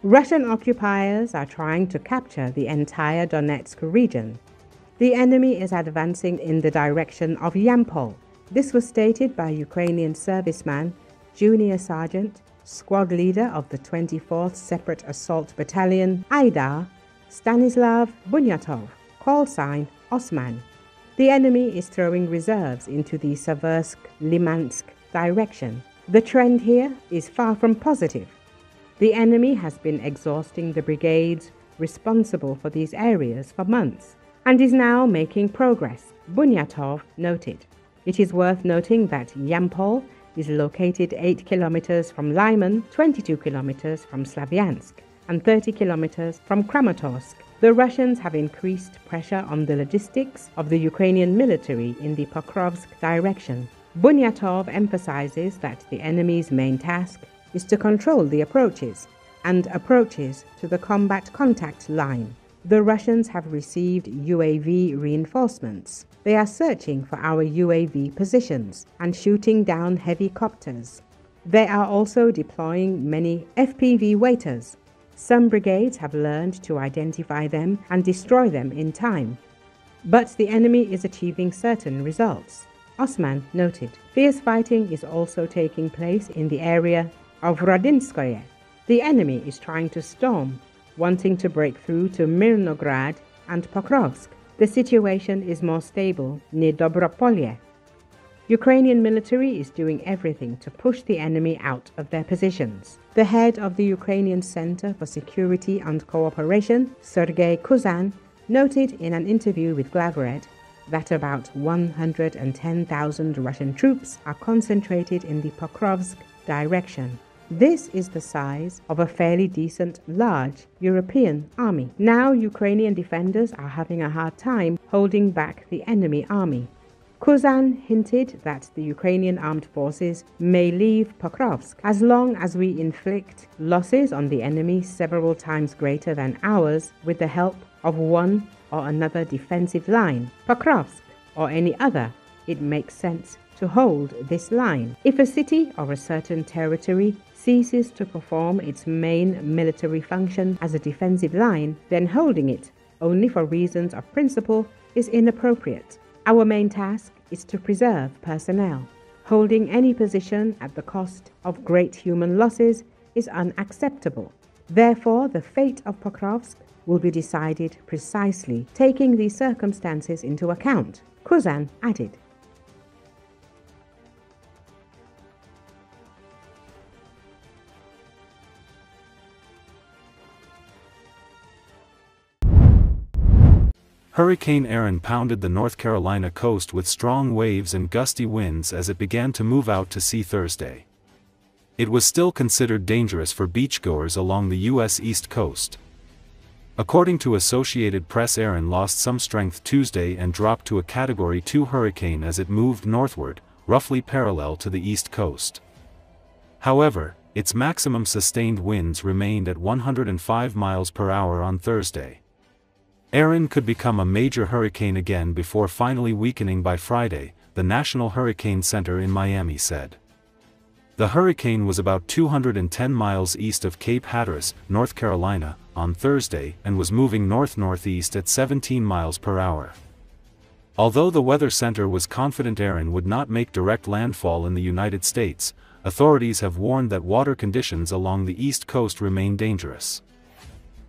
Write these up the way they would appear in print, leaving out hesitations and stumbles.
Russian occupiers are trying to capture the entire Donetsk region. The enemy is advancing in the direction of Yampol. This was stated by Ukrainian serviceman, junior sergeant, squad leader of the 24th Separate Assault Battalion, Aidar, Stanislav Bunyatov, call sign Osman. The enemy is throwing reserves into the Seversk-Lymansk direction. The trend here is far from positive. The enemy has been exhausting the brigades responsible for these areas for months and is now making progress, Bunyatov noted. It is worth noting that Yampol is located 8 kilometers from Lyman, 22 kilometers from Slavyansk, and 30 kilometers from Kramatorsk. The Russians have increased pressure on the logistics of the Ukrainian military in the Pokrovsk direction. Bunyatov emphasizes that the enemy's main task is to control the approaches and approaches to the combat contact line. The Russians have received UAV reinforcements. They are searching for our UAV positions and shooting down helicopters. They are also deploying many FPV waiters. Some brigades have learned to identify them and destroy them in time. But the enemy is achieving certain results, Osman noted. Fierce fighting is also taking place in the area of Rodinskoye. The enemy is trying to storm, wanting to break through to Mirnograd and Pokrovsk. The situation is more stable near Dobropolye. Ukrainian military is doing everything to push the enemy out of their positions. The head of the Ukrainian Center for Security and Cooperation, Sergei Kuzan, noted in an interview with Glavred that about 110,000 Russian troops are concentrated in the Pokrovsk direction. This is the size of a fairly decent, large European army. Now Ukrainian defenders are having a hard time holding back the enemy army. Kuzan hinted that the Ukrainian armed forces may leave Pokrovsk as long as we inflict losses on the enemy several times greater than ours with the help of one or another defensive line. Pokrovsk or any other, it makes sense to hold this line. If a city or a certain territory ceases to perform its main military function as a defensive line, then holding it only for reasons of principle is inappropriate. Our main task is to preserve personnel. Holding any position at the cost of great human losses is unacceptable. Therefore, the fate of Pokrovsk will be decided precisely taking these circumstances into account, Kuzan added. Hurricane Erin pounded the North Carolina coast with strong waves and gusty winds as it began to move out to sea Thursday. It was still considered dangerous for beachgoers along the U.S. East Coast. According to Associated Press, Erin lost some strength Tuesday and dropped to a Category 2 hurricane as it moved northward, roughly parallel to the East Coast. However, its maximum sustained winds remained at 105 miles per hour on Thursday. Erin could become a major hurricane again before finally weakening by Friday, the National Hurricane Center in Miami said. The hurricane was about 210 miles east of Cape Hatteras, North Carolina, on Thursday and was moving north-northeast at 17 miles per hour. Although the Weather Center was confident Erin would not make direct landfall in the United States, authorities have warned that water conditions along the East Coast remain dangerous.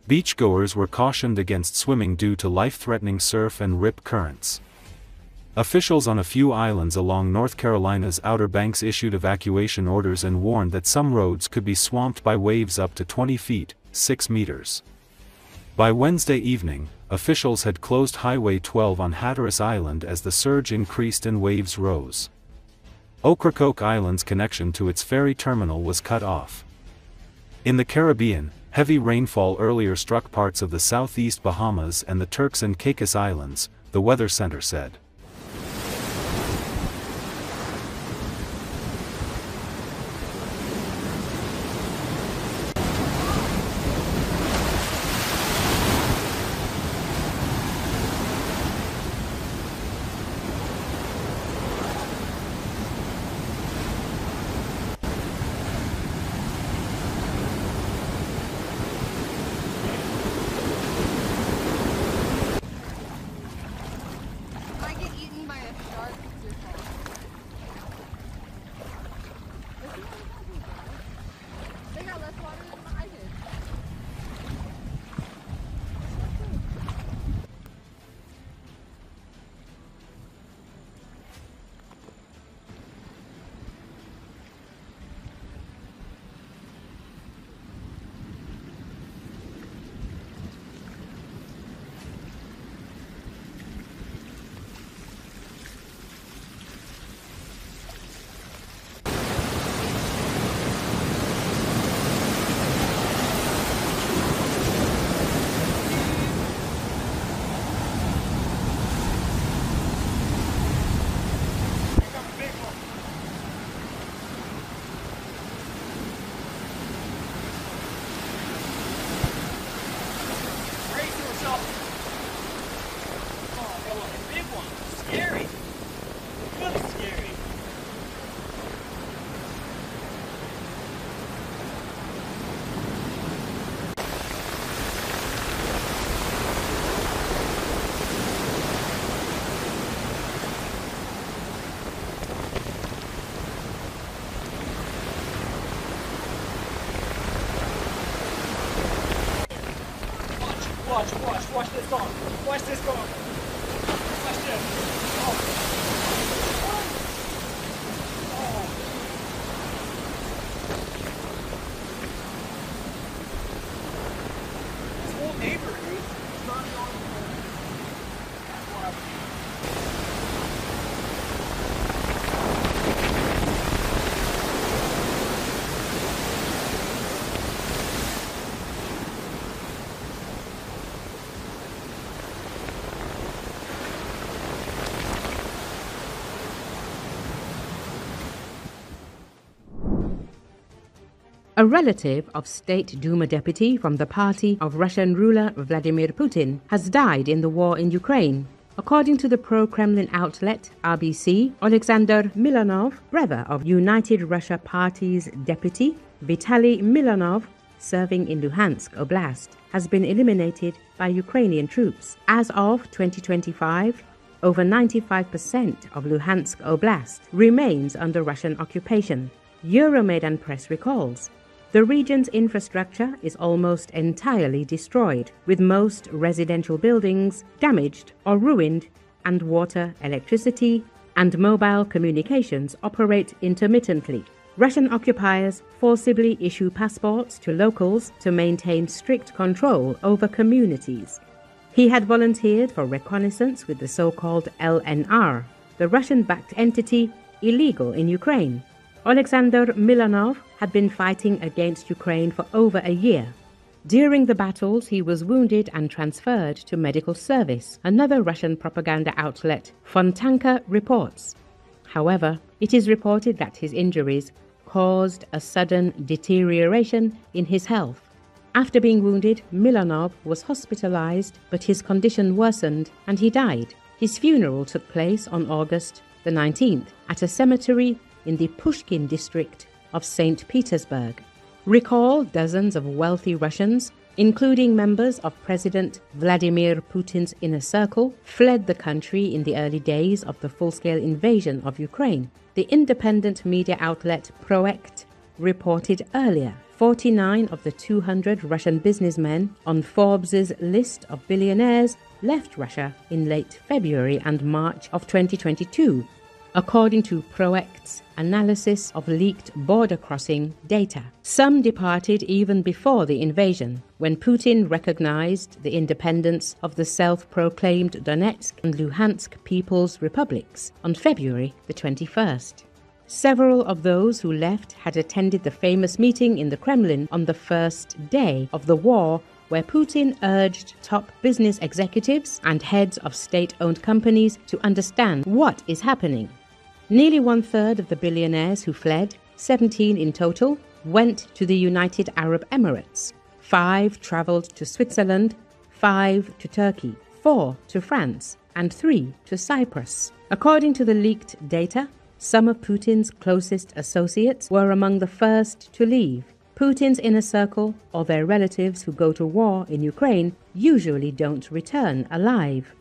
Beachgoers were cautioned against swimming due to life-threatening surf and rip currents. Officials on a few islands along North Carolina's Outer Banks issued evacuation orders and warned that some roads could be swamped by waves up to 20 feet, 6 meters. By Wednesday evening, officials had closed Highway 12 on Hatteras Island as the surge increased and waves rose. Ocracoke Island's connection to its ferry terminal was cut off. In the Caribbean, heavy rainfall earlier struck parts of the southeast Bahamas and the Turks and Caicos Islands, the Weather Center said. Watch this dog. Watch this dog. Watch this. Oh. This whole neighborhood is running on the road. That's what I would do. A relative of State Duma deputy from the party of Russian ruler Vladimir Putin has died in the war in Ukraine. According to the pro-Kremlin outlet RBC, Alexander Milanov, brother of United Russia Party's deputy Vitaly Milanov, serving in Luhansk Oblast, has been eliminated by Ukrainian troops. As of 2025, over 95% of Luhansk Oblast remains under Russian occupation. Euromaidan press recalls. The region's infrastructure is almost entirely destroyed, with most residential buildings damaged or ruined, and water, electricity, and mobile communications operate intermittently. Russian occupiers forcibly issue passports to locals to maintain strict control over communities. He had volunteered for reconnaissance with the so-called LNR, the Russian-backed entity illegal in Ukraine. Alexander Milanov had been fighting against Ukraine for over a year. During the battles, he was wounded and transferred to medical service, another Russian propaganda outlet, Fontanka, reports. However, it is reported that his injuries caused a sudden deterioration in his health. After being wounded, Milanov was hospitalized, but his condition worsened and he died. His funeral took place on August the 19th at a cemetery in the Pushkin district of St. Petersburg. Recall dozens of wealthy Russians, including members of President Vladimir Putin's inner circle, fled the country in the early days of the full-scale invasion of Ukraine. The independent media outlet Proekt reported earlier 49 of the 200 Russian businessmen on Forbes' list of billionaires left Russia in late February and March of 2022, according to Proekt's analysis of leaked border crossing data. Some departed even before the invasion, when Putin recognized the independence of the self-proclaimed Donetsk and Luhansk People's Republics on February the 21st. Several of those who left had attended the famous meeting in the Kremlin on the first day of the war, where Putin urged top business executives and heads of state-owned companies to understand what is happening. Nearly one-third of the billionaires who fled, 17 in total, went to the United Arab Emirates. 5 traveled to Switzerland, 5 to Turkey, 4 to France, and 3 to Cyprus. According to the leaked data, some of Putin's closest associates were among the first to leave. Putin's inner circle, or their relatives who go to war in Ukraine, usually don't return alive.